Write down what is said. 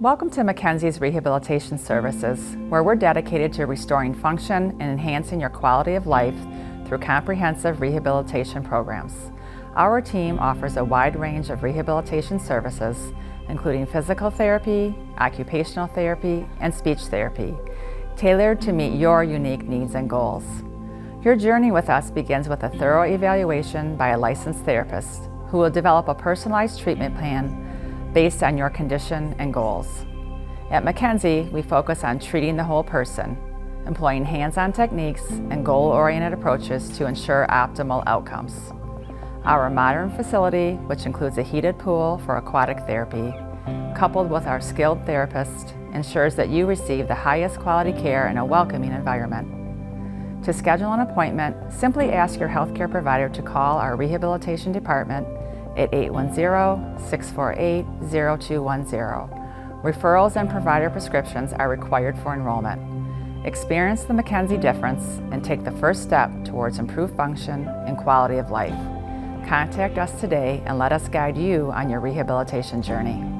Welcome to McKenzie's Rehabilitation Services, where we're dedicated to restoring function and enhancing your quality of life through comprehensive rehabilitation programs. Our team offers a wide range of rehabilitation services, including physical therapy, occupational therapy, and speech therapy, tailored to meet your unique needs and goals. Your journey with us begins with a thorough evaluation by a licensed therapist who will develop a personalized treatment plan based on your condition and goals. At McKenzie, we focus on treating the whole person, employing hands-on techniques and goal-oriented approaches to ensure optimal outcomes. Our modern facility, which includes a heated pool for aquatic therapy, coupled with our skilled therapist, ensures that you receive the highest quality care in a welcoming environment. To schedule an appointment, simply ask your healthcare provider to call our rehabilitation department at 810-648-0210. Referrals and provider prescriptions are required for enrollment. Experience the McKenzie difference and take the first step towards improved function and quality of life. Contact us today and let us guide you on your rehabilitation journey.